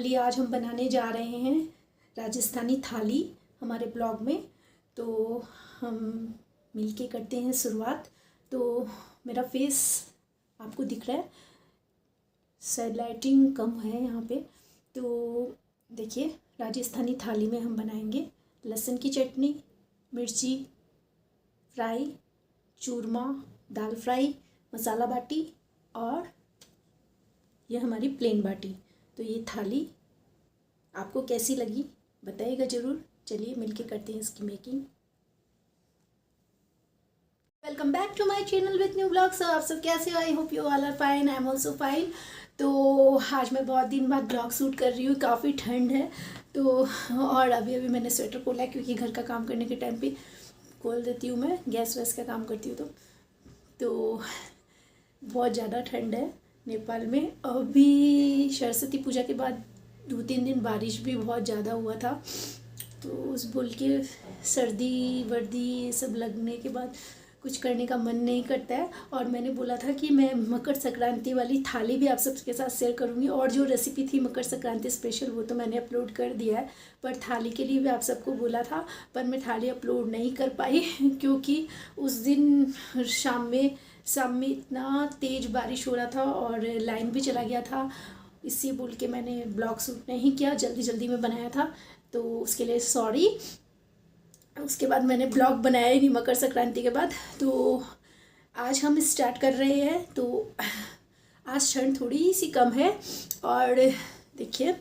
Family, आज हम बनाने जा रहे हैं राजस्थानी थाली हमारे ब्लॉग में। तो हम मिलके करते हैं शुरुआत। तो मेरा फेस आपको दिख रहा है, शायद लाइटिंग कम है यहाँ पे। तो देखिए, राजस्थानी थाली में हम बनाएंगे लहसुन की चटनी, मिर्ची फ्राई, चूरमा, दाल फ्राई, मसाला बाटी और ये हमारी प्लेन बाटी। तो ये थाली आपको कैसी लगी बताइएगा ज़रूर। चलिए मिलके करते हैं इसकी making. Welcome back to my channel with new blogs. आप सब कैसे हो? I hope you all are fine, I am also fine. तो आज मैं बहुत दिन बाद ब्लॉग शूट कर रही हूँ। काफ़ी ठंड है तो, और अभी मैंने स्वेटर खोला है क्योंकि घर का काम करने के टाइम पे खोल देती हूँ, मैं गैस वैस का काम करती हूँ। तो बहुत ज़्यादा ठंड है नेपाल में। अभी सरस्वती पूजा के बाद 2-3 दिन बारिश भी बहुत ज़्यादा हुआ था, तो उस बोल के सर्दी वर्दी ये सब लगने के बाद कुछ करने का मन नहीं करता है। और मैंने बोला था कि मैं मकर संक्रांति वाली थाली भी आप सबके साथ शेयर करूँगी, और जो रेसिपी थी मकर संक्रांति स्पेशल वो तो मैंने अपलोड कर दिया है, पर थाली के लिए भी आप सबको बोला था, पर मैं थाली अपलोड नहीं कर पाई क्योंकि उस दिन शाम में इतना तेज़ बारिश हो रहा था और लाइन भी चला गया था। इसी बोल के मैंने ब्लॉग शूट नहीं किया, जल्दी में बनाया था, तो उसके लिए सॉरी। उसके बाद मैंने ब्लॉग बनाया ही नहीं मकर संक्रांति के बाद। तो आज हम स्टार्ट कर रहे हैं। तो आज ठंड थोड़ी सी कम है और देखिए,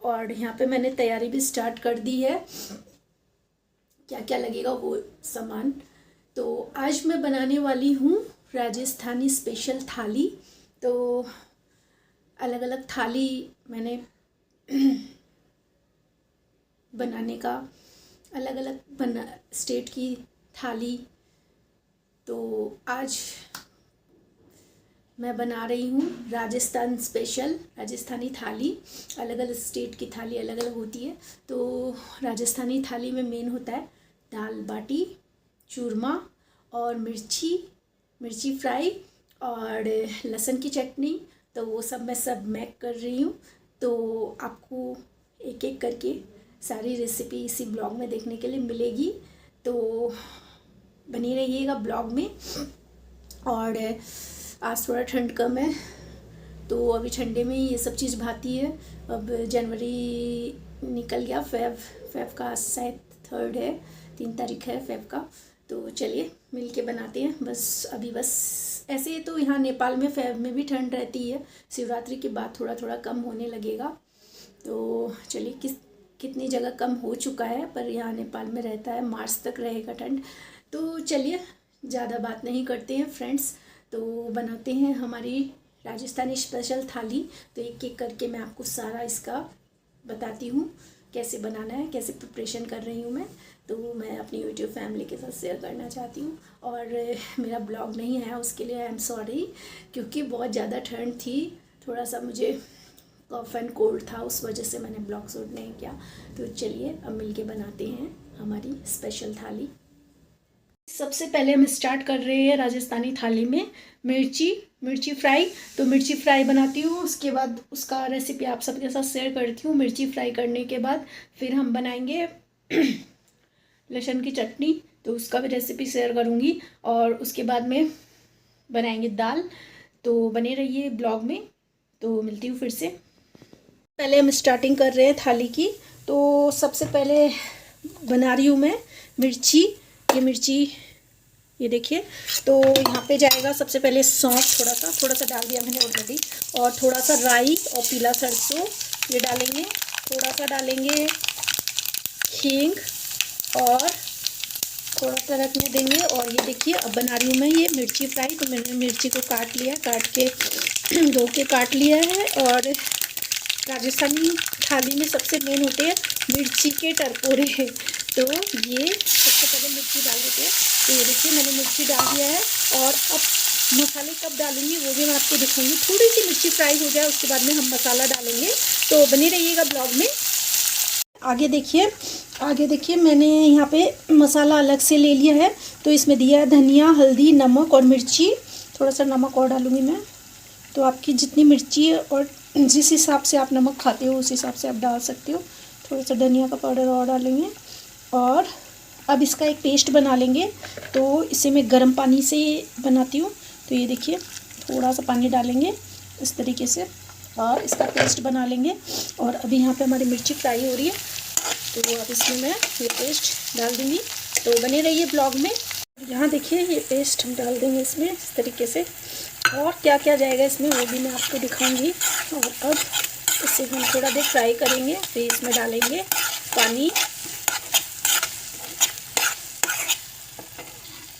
और यहाँ पे मैंने तैयारी भी स्टार्ट कर दी है, क्या क्या लगेगा वो सामान। तो आज मैं बनाने वाली हूँ राजस्थानी स्पेशल थाली। तो अलग अलग थाली मैंने बनाने का, अलग अलग स्टेट की थाली। तो आज मैं बना रही हूँ राजस्थान स्पेशल राजस्थानी थाली। अलग अलग स्टेट की थाली अलग अलग होती है। तो राजस्थानी थाली में मेन होता है दाल बाटी, चूरमा और मिर्ची फ्राई और लहसुन की चटनी। तो वो सब मैं मेक कर रही हूँ। तो आपको एक एक करके सारी रेसिपी इसी ब्लॉग में देखने के लिए मिलेगी, तो बनी रहिएगा ब्लॉग में। और आज थोड़ा ठंड कम है, तो अभी ठंडे में ही ये सब चीज़ भाती है। अब जनवरी निकल गया, फेब का शायद 3 है, 3 तारीख है फेब का। तो चलिए मिल के बनाते हैं। बस ऐसे तो यहाँ नेपाल में फेब में भी ठंड रहती है, शिवरात्रि के बाद थोड़ा कम होने लगेगा। तो चलिए, कितनी जगह कम हो चुका है, पर यहाँ नेपाल में रहता है, मार्च तक रहेगा ठंड। तो चलिए ज़्यादा बात नहीं करते हैं फ्रेंड्स, तो बनाते हैं हमारी राजस्थानी स्पेशल थाली। तो एक एक करके मैं आपको सारा इसका बताती हूँ कैसे बनाना है, कैसे प्रिपरेशन कर रही हूँ मैं। तो मैं अपनी यूट्यूब फैमिली के साथ शेयर करना चाहती हूँ, और मेरा ब्लॉग नहीं आया उसके लिए आई एम सॉरी, क्योंकि बहुत ज़्यादा ठंड थी, थोड़ा सा मुझे कफ एंड कोल्ड था, उस वजह से मैंने ब्लॉग शूट नहीं किया। तो चलिए अब मिलके बनाते हैं हमारी स्पेशल थाली। सबसे पहले हम स्टार्ट कर रहे हैं राजस्थानी थाली में मिर्ची फ्राई। तो मिर्ची फ्राई बनाती हूँ, उसके बाद उसका रेसिपी आप सबके साथ शेयर करती हूँ। मिर्ची फ्राई करने के बाद फिर हम बनाएंगे लहसुन की चटनी, तो उसका भी रेसिपी शेयर करूँगी। और उसके बाद में बनाएंगे दाल। तो बने रहिए ब्लॉग में, तो मिलती हूँ फिर से। पहले हम स्टार्टिंग कर रहे हैं थाली की। तो सबसे पहले बना रही हूँ मैं मिर्ची। ये देखिए, तो यहाँ पे जाएगा सबसे पहले सौंफ, थोड़ा सा डाल दिया मैंने ऑलरेडी, और थोड़ा सा राई और पीला सरसों ये डालेंगे। थोड़ा सा डालेंगे हींग और थोड़ा सा रखने देंगे। और ये देखिए, अब बना रही हूँ मैं ये मिर्ची फ्राई। तो मैंने मिर्ची को काट के धो के काट लिया है। और राजस्थानी थाली में सबसे मेन होते हैं मिर्ची के टरकोरे, तो ये सबसे पहले मिर्ची डाल देते हैं। तो ये देखिए, मैंने मिर्ची डाल दिया है। और अब मसाले कब डालूंगी वो भी मैं आपको दिखाऊंगी। थोड़ी सी मिर्ची फ्राई हो जाए उसके बाद में हम मसाला डालेंगे, तो बनी रहिएगा ब्लॉग में। आगे देखिए मैंने यहाँ पे मसाला अलग से ले लिया है। तो इसमें दिया है धनिया, हल्दी, नमक और मिर्ची। थोड़ा सा नमक और डालूँगी मैं। तो आपकी जितनी मिर्ची और जिस हिसाब से आप नमक खाते हो उस हिसाब से आप डाल सकते हो। थोड़ा सा धनिया का पाउडर और डालेंगे और अब इसका एक पेस्ट बना लेंगे। तो इसे मैं गर्म पानी से बनाती हूँ। तो ये देखिए थोड़ा सा पानी डालेंगे इस तरीके से और इसका पेस्ट बना लेंगे। और अभी यहाँ पे हमारी मिर्ची फ्राई हो रही है, तो अब इसमें मैं ये पेस्ट डाल दूँगी। तो बने रहिए ब्लॉग में। यहाँ देखिए ये पेस्ट हम डाल देंगे इसमें इस तरीके से, और क्या क्या जाएगा इसमें वो भी मैं आपको दिखाऊंगी। और अब इसे हम थोड़ा देर फ्राई करेंगे, फिर इसमें डालेंगे पानी।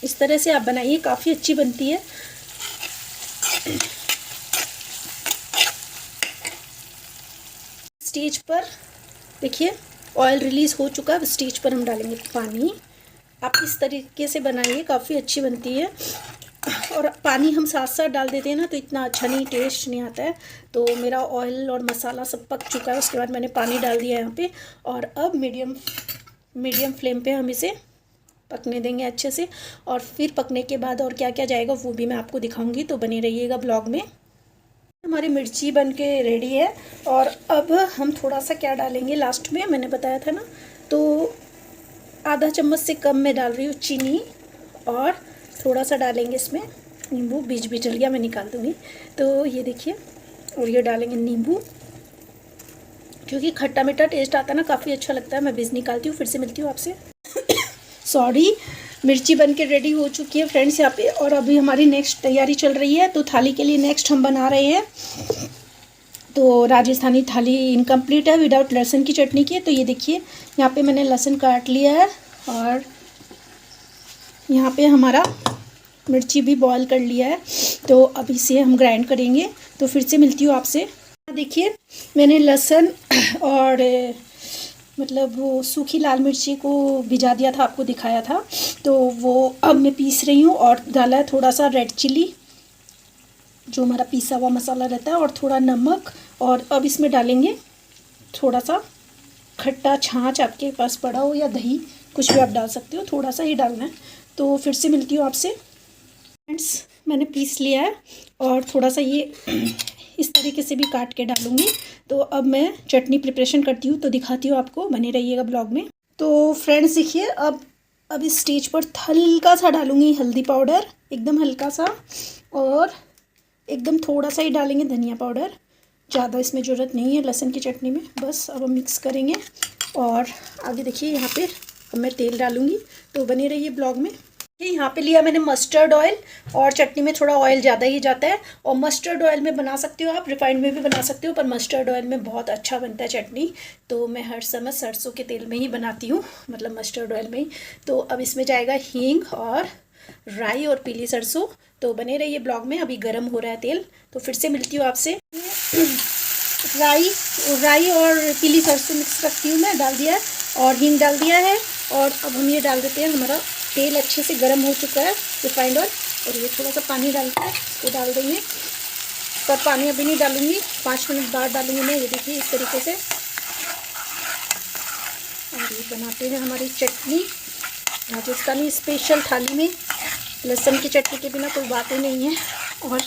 इस तरह से आप बनाइए, काफ़ी अच्छी बनती है। स्टेज पर देखिए ऑयल रिलीज़ हो चुका है। स्टेज पर हम डालेंगे पानी। आप इस तरीके से बनाइए, काफ़ी अच्छी बनती है। और पानी हम साथ साथ डाल देते हैं ना तो इतना अच्छा नहीं, टेस्ट नहीं आता है। तो मेरा ऑयल और मसाला सब पक चुका है, उसके बाद मैंने पानी डाल दिया यहाँ पे। और अब मीडियम फ्लेम पे हम इसे पकने देंगे अच्छे से। और फिर पकने के बाद और क्या क्या जाएगा वो भी मैं आपको दिखाऊंगी, तो बने रहिएगा ब्लॉग में। हमारी मिर्ची बन के रेडी है। और अब हम थोड़ा सा क्या डालेंगे लास्ट में, मैंने बताया था ना, तो आधा चम्मच से कम मैं डाल रही हूँ चीनी। और थोड़ा सा डालेंगे इसमें नींबू, बीज भी जल गया, मैं निकाल दूँगी। तो ये देखिए, और ये डालेंगे नींबू, क्योंकि खट्टा मीठा टेस्ट आता है ना, काफ़ी अच्छा लगता है। मैं बीज निकालती हूँ, फिर से मिलती हूँ आपसे। सॉरी, मिर्ची बन के रेडी हो चुकी है फ्रेंड्स यहाँ पे। और अभी हमारी नेक्स्ट तैयारी चल रही है। तो थाली के लिए नेक्स्ट हम बना रहे हैं, तो राजस्थानी थाली इनकम्प्लीट है विदाउट लहसुन की चटनी की। तो ये देखिए यहाँ पे मैंने लहसुन काट लिया है और यहाँ पे हमारा मिर्ची भी बॉईल कर लिया है। तो अब इसे हम ग्राइंड करेंगे। तो फिर से मिलती हूँ आपसे। देखिए मैंने लहसुन और मतलब वो सूखी लाल मिर्ची को भिजा दिया था, आपको दिखाया था। तो वो अब मैं पीस रही हूँ और डाला है थोड़ा सा रेड चिली, जो हमारा पीसा हुआ मसाला रहता है, और थोड़ा नमक। और अब इसमें डालेंगे थोड़ा सा खट्टा छाछ, आपके पास पड़ा हो या दही, कुछ भी आप डाल सकते हो, थोड़ा सा ही डालना है। तो फिर से मिलती हूँ आपसे। फ्रेंड्स मैंने पीस लिया है और थोड़ा सा ये इस तरीके से भी काट के डालूँगी। तो अब मैं चटनी प्रिपरेशन करती हूँ, तो दिखाती हूँ आपको, बने रहिएगा ब्लॉग में। तो फ्रेंड्स देखिए अब इस स्टेज पर हल्का सा डालूँगी हल्दी पाउडर, एकदम हल्का सा, और एकदम थोड़ा सा ही डालेंगे धनिया पाउडर। ज़्यादा इसमें ज़रूरत नहीं है लहसुन की चटनी में। बस अब हम मिक्स करेंगे। और आगे देखिए यहाँ पे अब मैं तेल डालूँगी, तो बने रहिए ब्लॉग में। यहाँ पे लिया मैंने मस्टर्ड ऑयल, और चटनी में थोड़ा ऑयल ज़्यादा ही जाता है। और मस्टर्ड ऑयल में बना सकते हो आप, रिफाइंड में भी बना सकते हो, पर मस्टर्ड ऑयल में बहुत अच्छा बनता है चटनी। तो मैं हर समय सरसों के तेल में ही बनाती हूँ, मतलब मस्टर्ड ऑयल में ही। तो अब इसमें जाएगा हींग और राई और पीली सरसों। तो बने रहिए ब्लॉग में। अभी गर्म हो रहा है तेल, तो फिर से मिलती हूँ आपसे। राई और पीली सरसों मिक्स रखती हूँ मैं, डाल दिया है, और हींग डाल दिया है। और अब हम ये डाल देते हैं, हमारा तेल अच्छे से गर्म हो चुका है, रिफाइंड ऑयल। और ये थोड़ा सा पानी डाल के इसको डाल देंगे, पर पानी अभी नहीं डालूंगी, 5 मिनट बाद डालूंगी मैं। ये देखिए इस तरीके से। और ये बनाते हैं हमारी चटनी राजस्थानी स्पेशल थाली में। लहसुन की चटनी के बिना कोई बात ही नहीं है। और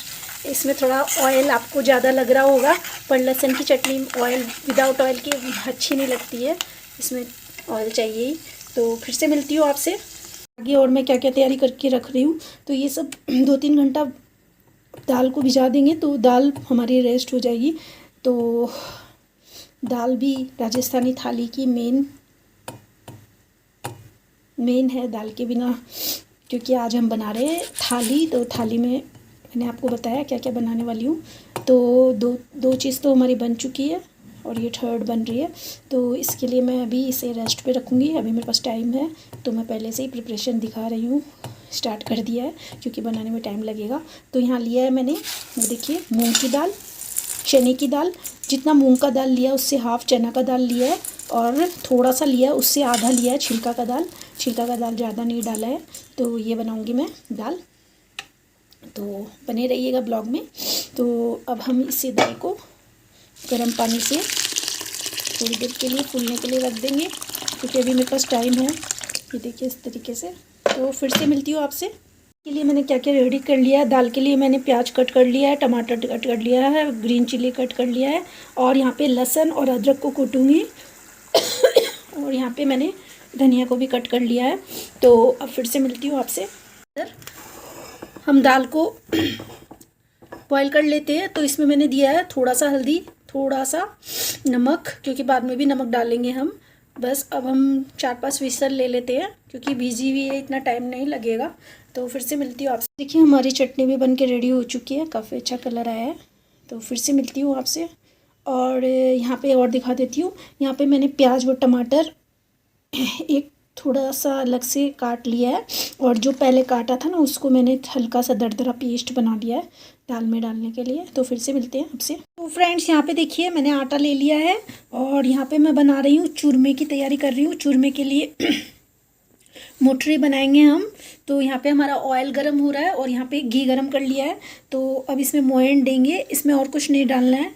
इसमें थोड़ा ऑयल आपको ज़्यादा लग रहा होगा, पर लहसुन की चटनी ऑयल विदाउट ऑयल की अच्छी नहीं लगती है, इसमें ऑयल चाहिए ही। तो फिर से मिलती हूँ आपसे आगे। और मैं क्या क्या तैयारी करके रख रही हूँ, तो ये सब 2-3 घंटा दाल को भिजा देंगे, तो दाल हमारी रेस्ट हो जाएगी। तो दाल भी राजस्थानी थाली की मेन है, दाल के बिना, क्योंकि आज हम बना रहे हैं थाली। तो थाली में मैंने आपको बताया क्या क्या बनाने वाली हूँ। तो दो चीज़ तो हमारी बन चुकी है, और ये थर्ड बन रही है। तो इसके लिए मैं अभी इसे रेस्ट पे रखूँगी। अभी मेरे पास टाइम है, तो मैं पहले से ही प्रिपरेशन दिखा रही हूँ, स्टार्ट कर दिया है, क्योंकि बनाने में टाइम लगेगा। तो यहाँ लिया है मैंने, देखिए मूंग की दाल, चने की दाल, जितना मूंग का दाल लिया उससे हाफ चना का दाल लिया है, और थोड़ा सा लिया उससे आधा लिया है छिलका का दाल। छिलका का दाल ज़्यादा नहीं डाला है। तो ये बनाऊँगी मैं दाल, तो बने रहिएगा ब्लॉग में। तो अब हम इसी दाल को गर्म पानी से थोड़ी देर के लिए फूलने के लिए रख देंगे, क्योंकि अभी मेरे पास टाइम है। ये देखिए इस तरीके से। तो फिर से मिलती हूँ आपसे। के लिए मैंने क्या क्या रेडी कर लिया है। दाल के लिए मैंने प्याज कट कर लिया है, टमाटर कट कर लिया है, ग्रीन चिली कट कर लिया है और यहाँ पे लहसुन और अदरक को कूटूँगी और यहाँ पे मैंने धनिया को भी कट कर लिया है। तो अब फिर से मिलती हूँ आपसे। हम दाल को बॉईल कर लेते हैं। तो इसमें मैंने दिया है थोड़ा सा हल्दी, थोड़ा सा नमक, क्योंकि बाद में भी नमक डालेंगे हम। बस अब हम 4-5 विसल ले लेते हैं, क्योंकि भीजी हुई है, इतना टाइम नहीं लगेगा। तो फिर से मिलती हूँ आपसे। देखिए हमारी चटनी भी बन के रेडी हो चुकी है, काफ़ी अच्छा कलर आया है। तो फिर से मिलती हूँ आपसे। और यहाँ पे और दिखा देती हूँ, यहाँ पे मैंने प्याज व टमाटर एक थोड़ा सा अलग से काट लिया है और जो पहले काटा था ना उसको मैंने हल्का सा दरदरा पेस्ट बना दिया है दाल में डालने के लिए। तो फिर से मिलते हैं आपसे। तो फ्रेंड्स यहाँ पे देखिए मैंने आटा ले लिया है और यहाँ पे मैं बना रही हूँ चूरमे की तैयारी कर रही हूँ। चूरमे के लिए मोटरी बनाएंगे हम। तो यहाँ पे हमारा ऑयल गरम हो रहा है और यहाँ पे घी गरम कर लिया है। तो अब इसमें मोयन देंगे, इसमें और कुछ नहीं डालना है,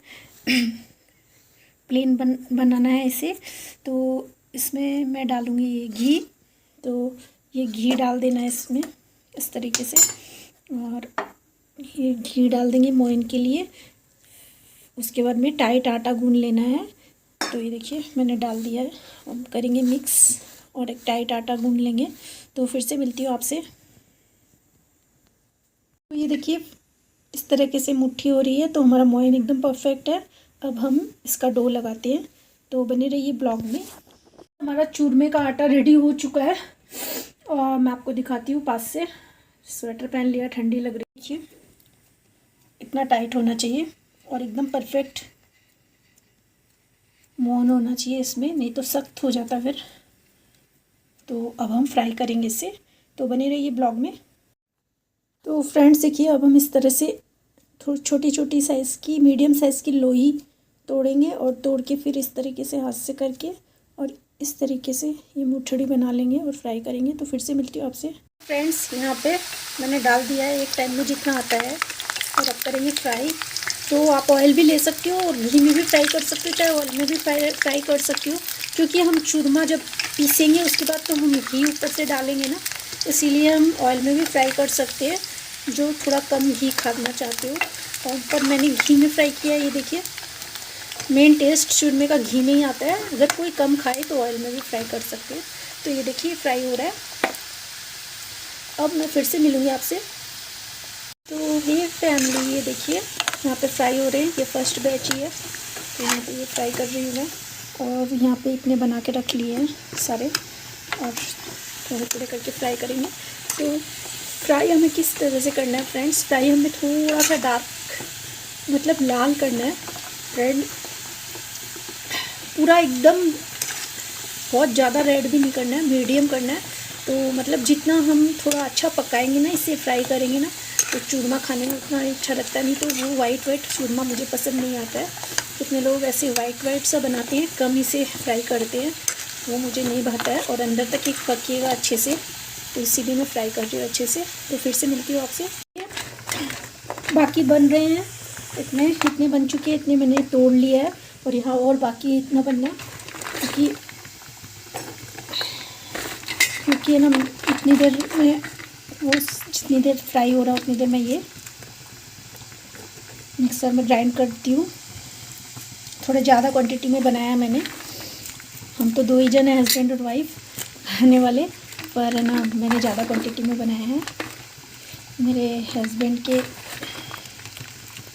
प्लेन बनाना है इसे। तो इसमें मैं डालूँगी ये घी। तो ये घी डाल देना है इसमें इस तरीके से और ये घी डाल देंगे मोयन के लिए। उसके बाद में टाइट आटा गूंद लेना है। तो ये देखिए मैंने डाल दिया है। अब करेंगे मिक्स और एक टाइट आटा गूंद लेंगे। तो फिर से मिलती हूँ आपसे। तो ये देखिए इस तरीके से मुट्ठी हो रही है। तो हमारा मोयन एकदम परफेक्ट है। अब हम इसका डो लगाते हैं। तो बने रहिए ब्लॉग में। हमारा चूरमे का आटा रेडी हो चुका है और मैं आपको दिखाती हूँ पास से। स्वेटर पहन लिया, ठंडी लग रही है। इतना टाइट होना चाहिए और एकदम परफेक्ट मोहन होना चाहिए इसमें, नहीं तो सख्त हो जाता फिर। तो अब हम फ्राई करेंगे इसे। तो बने रहिए ब्लॉग में। तो फ्रेंड्स देखिए अब हम इस तरह से थोड़ी छोटी छोटी साइज़ की, मीडियम साइज़ की लोई तोड़ेंगे और तोड़ के फिर इस तरीके से हाथ से करके और इस तरीके से ये मुठड़ी बना लेंगे और फ्राई करेंगे। तो फिर से मिलती हूँ आपसे। फ्रेंड्स यहाँ पे मैंने डाल दिया है एक टाइम में जितना आता है और अब करेंगे फ्राई। तो आप ऑयल भी ले सकते हो और घी में भी फ्राई कर सकते हो, चाहे ऑयल में भी फ्राई कर सकते हो, क्योंकि हम चूरमा जब पीसेंगे उसके बाद तो हम घी ऊपर से डालेंगे ना, इसीलिए हम ऑयल में भी फ्राई कर सकते हैं जो थोड़ा कम घी खाना चाहते हो। और पर मैंने घी में फ्राई किया। ये देखिए मेन टेस्ट चूरमे का घी में ही आता है। अगर कोई कम खाए तो ऑयल में भी फ्राई कर सकते हो। तो ये देखिए फ्राई हो रहा है। अब मैं फिर से मिलूँगी आपसे। तो ये फैमिली ये देखिए यहाँ पे फ्राई हो रहे हैं। ये फर्स्ट बैच ही है। तो यहाँ पे ये फ्राई कर रही हूँ मैं और यहाँ पे इतने बना के रख लिए हैं सारे और थोड़े थोड़े करके फ्राई करेंगे। तो फ्राई हमें किस तरह से करना है फ्रेंड्स, फ्राई हमें थोड़ा सा डार्क मतलब लाल करना है, रेड पूरा एकदम बहुत ज़्यादा रेड भी नहीं करना है, मीडियम करना है। तो मतलब जितना हम थोड़ा अच्छा पकाएंगे ना, इसे फ्राई करेंगे ना, तो चूरमा खाने में उतना अच्छा लगता नहीं। तो वो वाइट चूरमा मुझे पसंद नहीं आता है। कितने लोग ऐसे वाइट सा बनाते हैं, कम इसे फ्राई करते हैं, वो मुझे नहीं भाता है और अंदर तक एक पकेगा अच्छे से। तो इसीलिए मैं फ्राई कर रही हूँ अच्छे से। तो फिर से मिलती हूँ आपसे। बाकी बन रहे हैं, इतने बन चुके हैं, इतने मैंने तोड़ लिया है और यहाँ और बाकी इतना बनना है, क्योंकि ना इतनी देर में वो जितनी देर फ्राई हो रहा है उतनी देर में ये मिक्सर में ग्राइंड करती हूँ। थोड़ा ज़्यादा क्वांटिटी में बनाया मैंने। हम तो 2 ही जन हैं, हस्बैंड और वाइफ खाने वाले, पर ना मैंने ज़्यादा क्वांटिटी में बनाया है। मेरे हस्बैंड के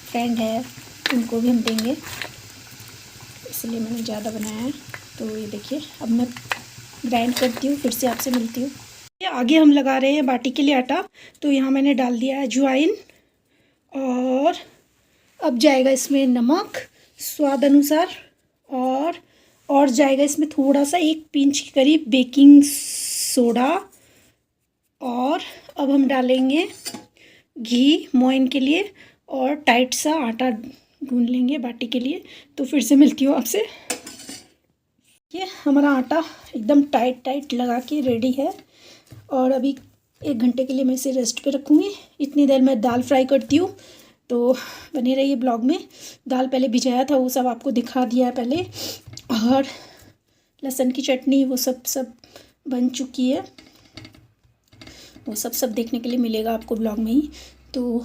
फ्रेंड है, उनको भी हम देंगे, इसलिए मैंने ज़्यादा बनाया है। तो ये देखिए अब मैं ग्राइंड करती हूँ, फिर से आपसे मिलती हूँ। आगे हम लगा रहे हैं बाटी के लिए आटा। तो यहाँ मैंने डाल दिया है अजवाइन और अब जाएगा इसमें नमक स्वाद अनुसार और जाएगा इसमें थोड़ा सा 1 पिंच के करीब बेकिंग सोडा। और अब हम डालेंगे घी मोयन के लिए और टाइट सा आटा गूंद लेंगे बाटी के लिए। तो फिर से मिलती हूँ आपसे। ये हमारा आटा एकदम टाइट लगा के रेडी है और अभी 1 घंटे के लिए मैं इसे रेस्ट पे रखूँगी। इतनी देर मैं दाल फ्राई करती हूँ। तो बने रहिए ब्लॉग में। दाल पहले भिजाया था, वो सब आपको दिखा दिया है पहले, और लहसुन की चटनी वो सब बन चुकी है। वो सब देखने के लिए मिलेगा आपको ब्लॉग में ही। तो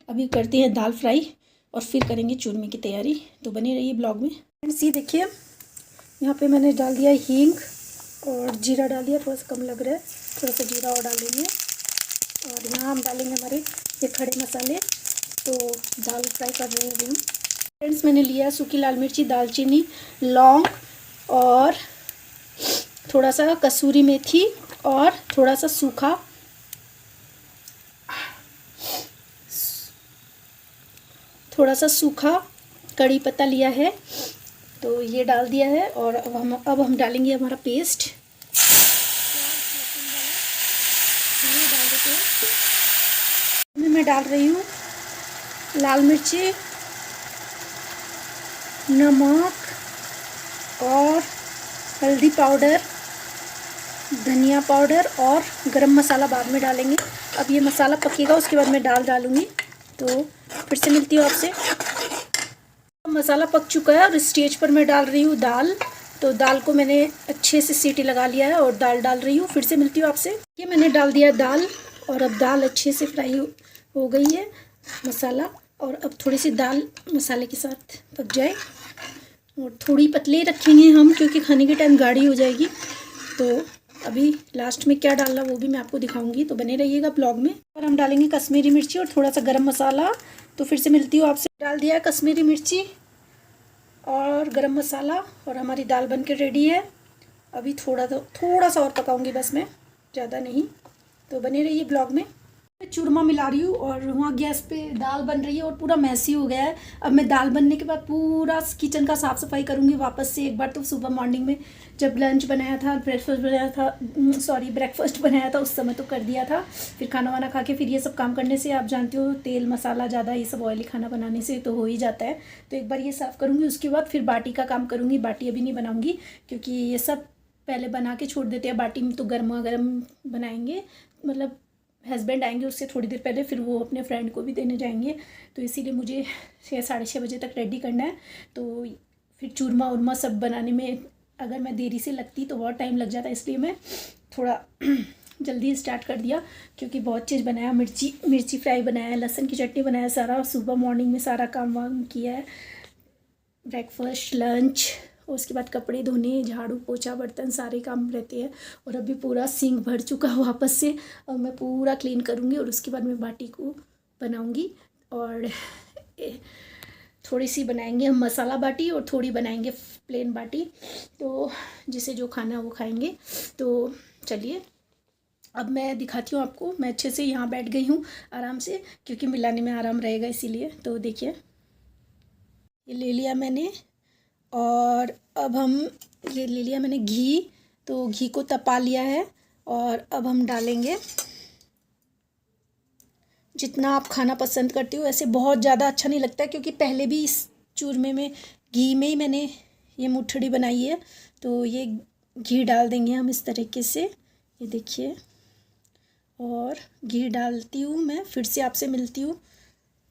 अभी करते हैं दाल फ्राई और फिर करेंगे चूरमे की तैयारी, तो बने रहिए ब्लॉग में। फ्रेंड्स ये देखिए यहाँ पे मैंने डाल दिया हींग और जीरा डाल दिया, थोड़ा सा कम लग रहा है, थोड़ा सा जीरा और डालेंगे। और यहाँ हम डालेंगे हमारे ये खड़े मसाले। तो दाल फ्राई कर रहे हैं अभी हम। फ्रेंड्स मैंने लिया सूखी लाल मिर्ची, दालचीनी, लौंग और थोड़ा सा कसूरी मेथी और थोड़ा सा सूखा कड़ी पत्ता लिया है, तो ये डाल दिया है। और अब हम डालेंगे हमारा पेस्ट, ये डाल देते हैं। मैं डाल रही हूँ लाल मिर्ची, नमक और हल्दी पाउडर, धनिया पाउडर और गरम मसाला बाद में डालेंगे। अब ये मसाला पकेगा उसके बाद मैं दाल डालूँगी। तो फिर से मिलती हूँ आपसे। मसाला पक चुका है और स्टेज पर मैं डाल रही हूँ दाल। तो दाल को मैंने अच्छे से सीटी लगा लिया है और दाल डाल रही हूँ। फिर से मिलती हूँ आपसे। ये मैंने डाल दिया दाल और अब दाल अच्छे से फ्राई हो गई है मसाला। और अब थोड़ी सी दाल मसाले के साथ पक जाए और थोड़ी पतली रखेंगे हम क्योंकि खाने के टाइम गाढ़ी हो जाएगी। तो अभी लास्ट में क्या डालना वो भी मैं आपको दिखाऊंगी, तो बने रहिएगा ब्लॉग में। और हम डालेंगे कश्मीरी मिर्ची और थोड़ा सा गरम मसाला। तो फिर से मिलती हूँ आपसे। डाल दिया है कश्मीरी मिर्ची और गरम मसाला और हमारी दाल बनके रेडी है। अभी थोड़ा सा और पकाऊंगी बस मैं, ज़्यादा नहीं। तो बने रहिए ब्लॉग में। चूरमा मिला रही हूँ और वहाँ गैस पे दाल बन रही है और पूरा मैसी हो गया है। अब मैं दाल बनने के बाद पूरा किचन का साफ़ सफाई करूँगी वापस से एक बार। तो सुबह मॉर्निंग में जब लंच बनाया था, ब्रेकफास्ट बनाया था उस समय तो कर दिया था। फिर खाना वाना खा के फिर ये सब काम करने से आप जानते हो तेल मसाला ज़्यादा ये सब ऑयली खाना बनाने से तो हो ही जाता है। तो एक बार ये साफ़ करूँगी, उसके बाद फिर बाटी का काम करूँगी। बाटी अभी नहीं बनाऊँगी क्योंकि ये सब पहले बना के छोड़ देते हैं। बाटी में तो गर्मा गर्म बनाएंगे, मतलब हस्बैंड आएंगे उससे थोड़ी देर पहले, फिर वो अपने फ्रेंड को भी देने जाएंगे। तो इसीलिए मुझे 6-6:30 बजे तक रेडी करना है। तो फिर चूरमा उरमा सब बनाने में अगर मैं देरी से लगती तो बहुत टाइम लग जाता, इसलिए मैं थोड़ा जल्दी स्टार्ट कर दिया क्योंकि बहुत चीज़ बनाया। मिर्ची फ्राई बनाया, लहसुन की चटनी बनाया, सारा सुबह मॉर्निंग में सारा काम वाम किया है, ब्रेकफास्ट लंच, उसके बाद कपड़े धोने, झाड़ू पोछा बर्तन सारे काम रहते हैं। और अभी पूरा सिंक भर चुका है वापस से। और मैं पूरा क्लीन करूँगी और उसके बाद मैं बाटी को बनाऊँगी। और थोड़ी सी बनाएंगे हम मसाला बाटी और थोड़ी बनाएंगे प्लेन बाटी, तो जिसे जो खाना वो खाएंगे। तो चलिए अब मैं दिखाती हूँ आपको। मैं अच्छे से यहाँ बैठ गई हूँ आराम से क्योंकि मिलाने में आराम रहेगा इसीलिए। तो देखिए ये ले लिया मैंने और अब हम ये ले लिया मैंने घी। तो घी को तपा लिया है और अब हम डालेंगे जितना आप खाना पसंद करते हो। ऐसे बहुत ज़्यादा अच्छा नहीं लगता है क्योंकि पहले भी इस चूरमे में घी में ही मैंने ये मुठड़ी बनाई है। तो ये घी डाल देंगे हम इस तरीके से, ये देखिए। और घी डालती हूँ मैं, फिर से आपसे मिलती हूँ,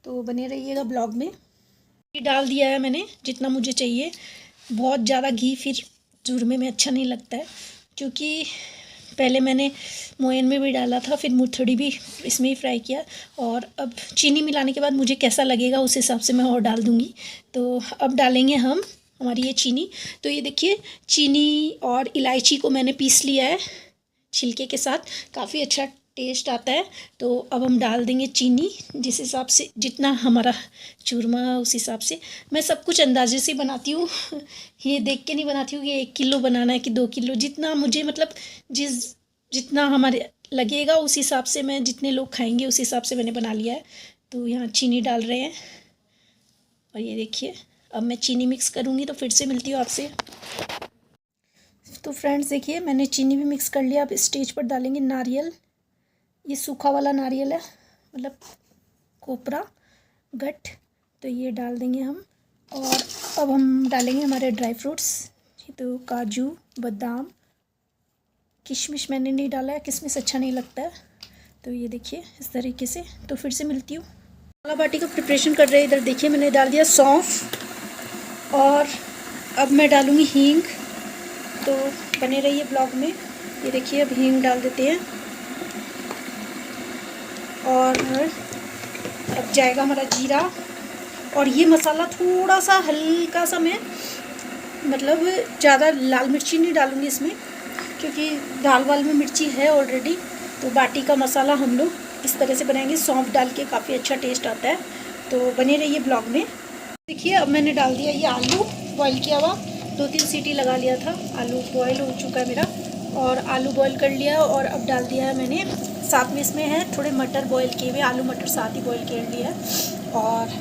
तो बने रहिएगा ब्लॉग में। घी डाल दिया है मैंने जितना मुझे चाहिए। बहुत ज़्यादा घी फिर चूरमे में अच्छा नहीं लगता है क्योंकि पहले मैंने मोयन में भी डाला था, फिर मुठड़ी भी इसमें ही फ्राई किया। और अब चीनी मिलाने के बाद मुझे कैसा लगेगा उस हिसाब से मैं और डाल दूँगी। तो अब डालेंगे हम हमारी ये चीनी। तो ये देखिए चीनी और इलायची को मैंने पीस लिया है छिलके के साथ, काफ़ी अच्छा टेस्ट आता है। तो अब हम डाल देंगे चीनी जिस हिसाब से जितना हमारा चूरमा उस हिसाब से। मैं सब कुछ अंदाजे से बनाती हूँ ये देख के नहीं बनाती हूँ कि 1 किलो बनाना है कि 2 किलो। जितना मुझे मतलब जितना हमारे लगेगा उस हिसाब से, मैं जितने लोग खाएंगे उस हिसाब से मैंने बना लिया है। तो यहाँ चीनी डाल रहे हैं और ये देखिए अब मैं चीनी मिक्स करूँगी तो फिर से मिलती हूँ आपसे। तो फ्रेंड्स देखिए मैंने चीनी भी मिक्स कर लिया। अब स्टेज पर डालेंगे नारियल। ये सूखा वाला नारियल है, मतलब कोपरा गट, तो ये डाल देंगे हम। और अब हम डालेंगे हमारे ड्राई फ्रूट्स। तो काजू, बादाम, किशमिश मैंने नहीं डाला है, किशमिश अच्छा नहीं लगता है। तो ये देखिए इस तरीके से। तो फिर से मिलती हूँ। मसाला बाटी का प्रिपरेशन कर रहे हैं। इधर देखिए मैंने डाल दिया सौंफ और अब मैं डालूँगी हींग। तो बने रहिए ब्लॉग में। ये देखिए अब हींग डाल देते हैं और अब जाएगा हमारा जीरा। और ये मसाला थोड़ा सा हल्का सा मैं मतलब ज़्यादा लाल मिर्ची नहीं डालूँगी इसमें, क्योंकि दाल वाल में मिर्ची है ऑलरेडी। तो बाटी का मसाला हम लोग इस तरह से बनाएंगे, सौंफ डाल के, काफ़ी अच्छा टेस्ट आता है। तो बने रहिए ब्लॉग में। देखिए अब मैंने डाल दिया ये आलू बॉईल किया हुआ, 2-3 सीटी लगा लिया था। आलू बॉईल हो चुका है मेरा, और आलू बॉईल कर लिया। और अब डाल दिया है मैंने, साथ में इसमें है थोड़े मटर बॉईल किए हुए, आलू मटर साथ ही बॉईल कर लिया है। और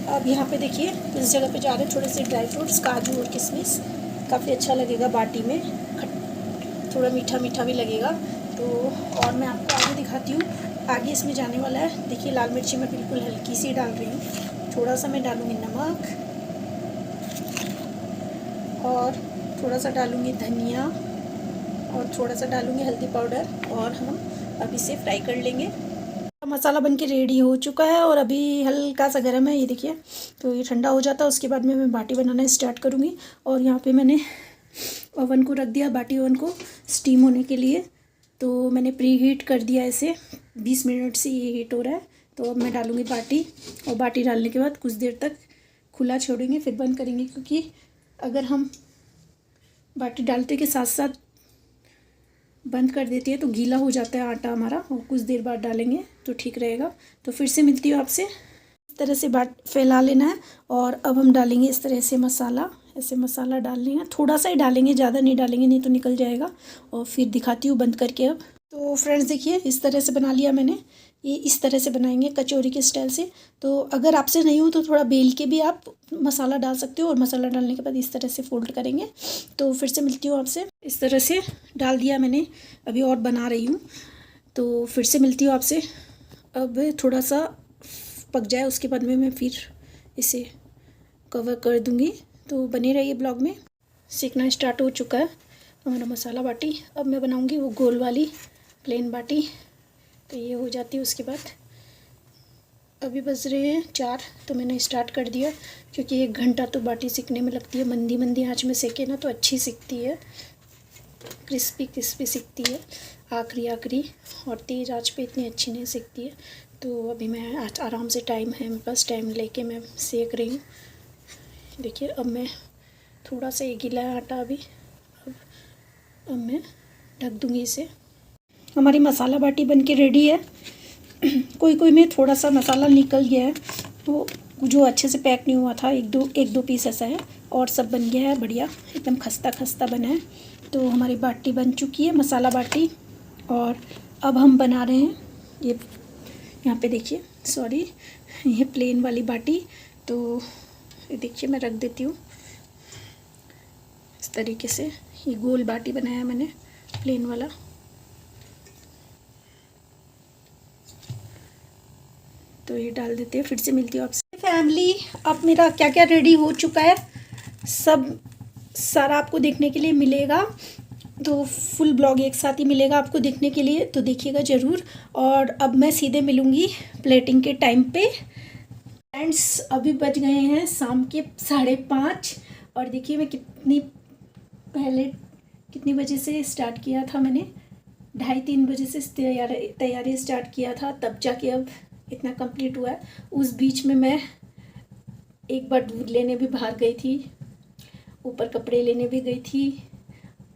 अब यहाँ पे देखिए इस जगह पे जा रहे हैं थोड़े से ड्राई फ्रूट्स, काजू और किशमिश। काफ़ी अच्छा लगेगा बाटी में, थोड़ा मीठा मीठा भी लगेगा। तो और मैं आपको आगे दिखाती हूँ, आगे इसमें जाने वाला है। देखिए लाल मिर्ची मैं बिल्कुल हल्की सी डाल रही हूँ, थोड़ा सा मैं डालूँगी नमक, और थोड़ा सा डालूँगी धनिया, और थोड़ा सा डालूँगी हल्दी पाउडर। और हम अब इसे फ्राई कर लेंगे। मसाला बन के रेडी हो चुका है और अभी हल्का सा गर्म है, ये देखिए। तो ये ठंडा हो जाता है, उसके बाद में मैं बाटी बनाना स्टार्ट करूँगी। और यहाँ पे मैंने ओवन को रख दिया, बाटी ओवन को स्टीम होने के लिए। तो मैंने प्री हीट कर दिया इसे, 20 मिनट से ये हीट हो रहा है। तो अब मैं डालूँगी बाटी, और बाटी डालने के बाद कुछ देर तक खुला छोड़ेंगे, फिर बंद करेंगे। क्योंकि अगर हम बाटी डालते के साथ साथ बंद कर देती है तो गीला हो जाता है आटा हमारा, और कुछ देर बाद डालेंगे तो ठीक रहेगा। तो फिर से मिलती हूँ आपसे। इस तरह से बाट फैला लेना है। और अब हम डालेंगे इस तरह से मसाला, ऐसे मसाला डाल लेंगे, थोड़ा सा ही डालेंगे, ज़्यादा नहीं डालेंगे, नहीं तो निकल जाएगा। और फिर दिखाती हूँ बंद करके। अब तो फ्रेंड्स देखिए इस तरह से बना लिया मैंने। ये इस तरह से बनाएंगे कचौरी के स्टाइल से। तो अगर आपसे नहीं हो तो थोड़ा बेल के भी आप मसाला डाल सकते हो, और मसाला डालने के बाद इस तरह से फोल्ड करेंगे। तो फिर से मिलती हूँ आपसे। इस तरह से डाल दिया मैंने, अभी और बना रही हूँ। तो फिर से मिलती हूँ आपसे। अब थोड़ा सा पक जाए उसके बाद में मैं फिर इसे कवर कर दूँगी। तो बने रहिए ब्लॉग में। सीखना स्टार्ट हो चुका है हमारा मसाला बाटी। अब मैं बनाऊँगी वो गोल वाली प्लेन बाटी। तो ये हो जाती है, उसके बाद अभी बज रहे हैं 4। तो मैंने स्टार्ट कर दिया, क्योंकि 1 घंटा तो बाटी सिकने में लगती है। मंदी मंदी आँच में सेके ना तो अच्छी सिकती है, क्रिस्पी क्रिस्पी सिकती है आखिरी। और तेज़ आँच पे इतनी अच्छी नहीं सिकती है। तो अभी मैं आज आराम से, टाइम है मेरे पास, टाइम लेके मैं सेक रही हूँ। देखिए अब मैं थोड़ा सा ये गीला है आटा अभी। अब मैं ढक दूँगी इसे। हमारी मसाला बाटी बनके रेडी है। कोई में थोड़ा सा मसाला निकल गया है, तो जो अच्छे से पैक नहीं हुआ था, एक दो पीस ऐसा है। और सब बन गया है बढ़िया, एकदम खस्ता खस्ता बना है। तो हमारी बाटी बन चुकी है, मसाला बाटी। और अब हम बना रहे हैं ये, यहाँ पे देखिए, सॉरी, ये प्लेन वाली बाटी। तो ये देखिए मैं रख देती हूँ इस तरीके से। ये गोल बाटी बनाया मैंने, प्लेन वाला। तो ये डाल देते हैं। फिर से मिलती हूँ आपसे। फैमिली अब मेरा क्या क्या रेडी हो चुका है, सब सारा आपको देखने के लिए मिलेगा। तो फुल ब्लॉग एक साथ ही मिलेगा आपको देखने के लिए, तो देखिएगा ज़रूर। और अब मैं सीधे मिलूँगी प्लेटिंग के टाइम पे। फ्रेंड्स अभी बज गए हैं शाम के 5:30। और देखिए मैं कितनी बजे से स्टार्ट किया था मैंने, 2:30-3 बजे से तैयारी स्टार्ट किया था, तब जाके अब इतना कंप्लीट हुआ है। उस बीच में मैं एक बार दूध लेने भी बाहर गई थी, ऊपर कपड़े लेने भी गई थी,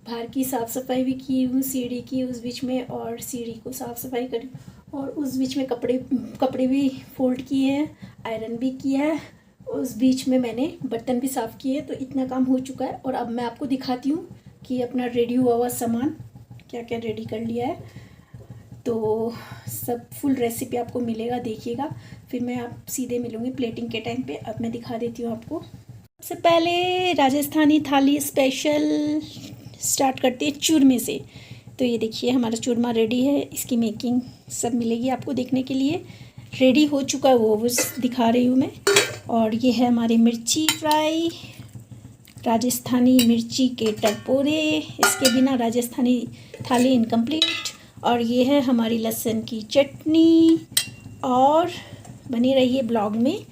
बाहर की साफ़ सफाई भी की हूँ, सीढ़ी की उस बीच में, और सीढ़ी को साफ़ सफाई करी। और उस बीच में कपड़े भी फोल्ड किए हैं, आयरन भी किया है। उस बीच में मैंने बर्तन भी साफ़ किए। तो इतना काम हो चुका है। और अब मैं आपको दिखाती हूँ कि अपना रेडी हुआ हुआ सामान क्या क्या रेडी कर लिया है। तो सब फुल रेसिपी आपको मिलेगा, देखिएगा। फिर मैं आप सीधे मिलूँगी प्लेटिंग के टाइम पे। अब मैं दिखा देती हूँ आपको। सबसे पहले राजस्थानी थाली स्पेशल स्टार्ट करती है चूरमे से। तो ये देखिए हमारा चूरमा रेडी है, इसकी मेकिंग सब मिलेगी आपको देखने के लिए। रेडी हो चुका है वो दिखा रही हूँ मैं। और ये है हमारी मिर्ची फ्राई, राजस्थानी मिर्ची के टपोरे, इसके बिना राजस्थानी थाली इनकम्प्लीट। और ये है हमारी लहसुन की चटनी। और बनी रहिए ब्लॉग में।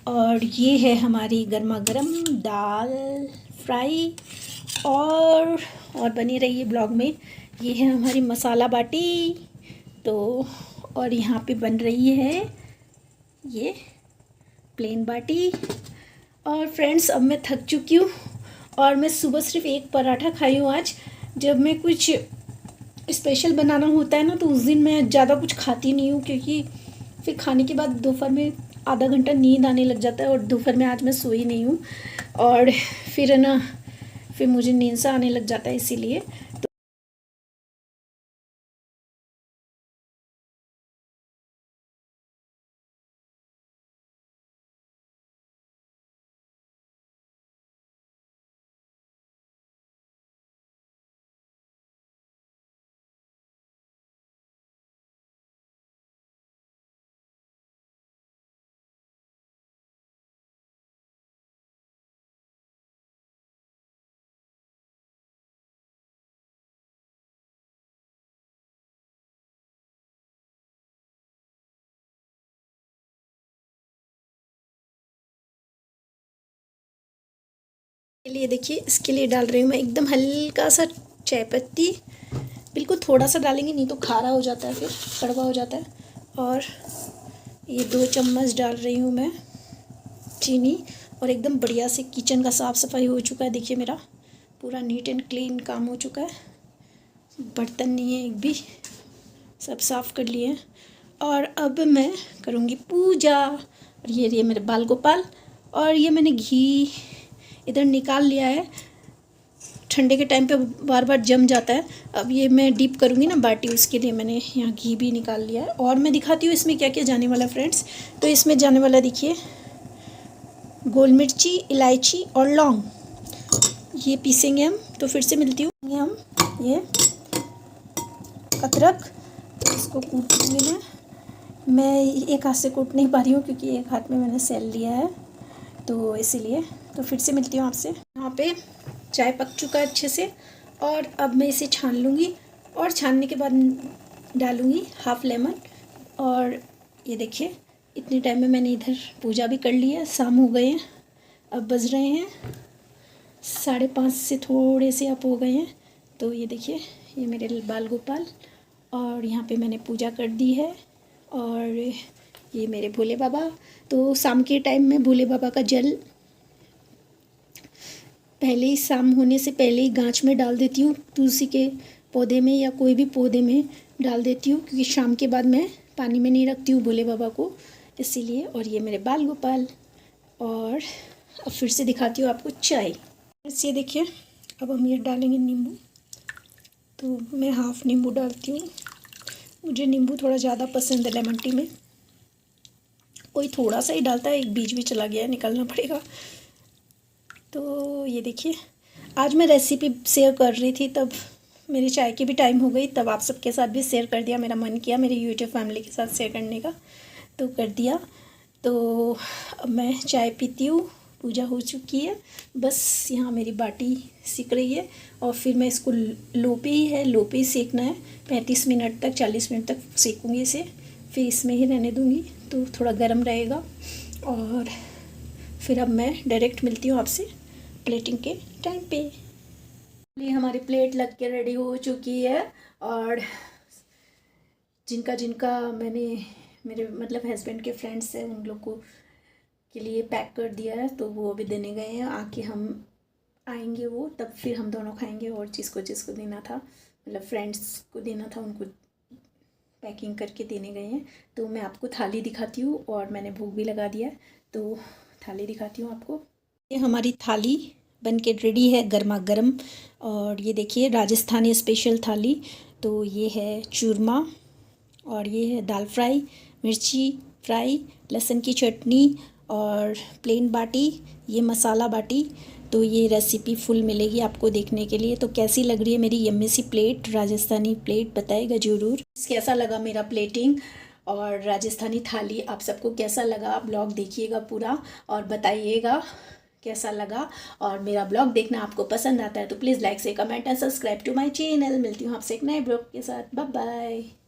और ये है हमारी गर्मा गर्म दाल फ्राई। और बनी रहिए ब्लॉग में। ये है हमारी मसाला बाटी। तो और यहाँ पे बन रही है ये प्लेन बाटी। और फ्रेंड्स अब मैं थक चुकी हूँ और मैं सुबह सिर्फ एक पराठा खाई हूँ आज। जब मैं कुछ स्पेशल बनाना होता है ना तो उस दिन मैं ज़्यादा कुछ खाती नहीं हूँ, क्योंकि फिर खाने के बाद दोपहर में आधा घंटा नींद आने लग जाता है और दोपहर में आज मैं सोई नहीं हूँ और फिर है ना फिर मुझे नींद सा आने लग जाता है, इसीलिए। के लिए देखिए, इसके लिए डाल रही हूँ मैं एकदम हल्का सा चाय पत्ती, बिल्कुल थोड़ा सा डालेंगे, नहीं तो खारा हो जाता है, फिर कड़वा हो जाता है। और ये 2 चम्मच डाल रही हूँ मैं चीनी। और एकदम बढ़िया से किचन का साफ़ सफाई हो चुका है, देखिए मेरा पूरा नीट एंड क्लीन काम हो चुका है, बर्तन नहीं है एक भी, सब साफ़ कर लिए हैं। और अब मैं करूँगी पूजा। और ये मेरे बाल गोपाल। और ये मैंने घी इधर निकाल लिया है, ठंडे के टाइम पे बार बार जम जाता है। अब ये मैं डीप करूँगी ना बाटी, उसके लिए मैंने यहाँ घी भी निकाल लिया है। और मैं दिखाती हूँ इसमें क्या क्या जाने वाला है फ्रेंड्स। तो इसमें जाने वाला देखिए, गोल मिर्ची, इलायची और लौंग, ये पीसेंगे हम। तो फिर से मिलती हूँ। हम ये अदरक, इसको कूट लेंगे। मैं एक हाथ से कूट नहीं पा रही हूँ क्योंकि एक हाथ में मैंने सेल लिया है, तो इसीलिए। तो फिर से मिलती हूँ आपसे। यहाँ पे चाय पक चुका है अच्छे से और अब मैं इसे छान लूँगी। और छानने के बाद डालूँगी हाफ़ लेमन। और ये देखिए, इतने टाइम में मैंने इधर पूजा भी कर ली है, शाम हो गए हैं, अब बज रहे हैं 5:30 से थोड़े से अप हो गए हैं। तो ये देखिए, ये मेरे बाल गोपाल। और यहाँ पे मैंने पूजा कर दी है। और ये मेरे भोले बाबा। तो शाम के टाइम में भोले बाबा का जल पहले ही, शाम होने से पहले ही गांच में डाल देती हूँ, तुलसी के पौधे में या कोई भी पौधे में डाल देती हूँ, क्योंकि शाम के बाद मैं पानी में नहीं रखती हूँ भोले बाबा को, इसीलिए। और ये मेरे बाल गोपाल। और अब फिर से दिखाती हूँ आपको चाय। ये देखिए, अब हम ये डालेंगे नींबू। तो मैं हाफ़ नींबू डालती हूँ, मुझे नींबू थोड़ा ज़्यादा पसंद है लेमन टी में। कोई थोड़ा सा ही डालता है, एक बीज भी चला गया है, निकालना पड़ेगा। तो ये देखिए, आज मैं रेसिपी शेयर कर रही थी, तब मेरी चाय की भी टाइम हो गई, तब आप सबके साथ भी शेयर कर दिया, मेरा मन किया मेरी यूट्यूब फैमिली के साथ शेयर करने का, तो कर दिया। तो अब मैं चाय पीती हूँ, पूजा हो चुकी है, बस यहाँ मेरी बाटी सिक रही है। और फिर मैं इसको लो पे ही है, लो पे ही सेकना है, 35 मिनट तक, 40 मिनट तक सेकूँगी इसे, फिर इसमें ही रहने दूँगी, तो थोड़ा गर्म रहेगा। और फिर अब मैं डायरेक्ट मिलती हूँ आपसे प्लेटिंग के टाइम पे। ये हमारी प्लेट लग के रेडी हो चुकी है। और जिनका जिनका मैंने, मेरे मतलब हस्बैंड के फ्रेंड्स हैं, उन लोग को के लिए पैक कर दिया है, तो वो अभी देने गए हैं। आके हम आएंगे वो, तब फिर हम दोनों खाएंगे। और जिसको देना था, मतलब फ्रेंड्स को देना था, उनको पैकिंग करके देने गए हैं। तो मैं आपको थाली दिखाती हूँ, और मैंने भोग भी लगा दिया है, तो थाली दिखाती हूँ आपको। ये हमारी थाली बन के रेडी है, गर्मा गर्म। और ये देखिए, राजस्थानी स्पेशल थाली। तो ये है चूरमा, और ये है दाल फ्राई, मिर्ची फ्राई, लहसुन की चटनी, और प्लेन बाटी, ये मसाला बाटी। तो ये रेसिपी फुल मिलेगी आपको देखने के लिए। तो कैसी लग रही है मेरी यम्मी सी प्लेट, राजस्थानी प्लेट, बताएगा ज़रूर। कैसा लगा मेरा प्लेटिंग और राजस्थानी थाली, आप सबको कैसा लगा? ब्लॉग देखिएगा पूरा और बताइएगा कैसा लगा। और मेरा ब्लॉग देखना आपको पसंद आता है तो प्लीज़ लाइक से comment and subscribe to my channel. मिलती हूँ आपसे एक नए ब्लॉग के साथ। Bye bye.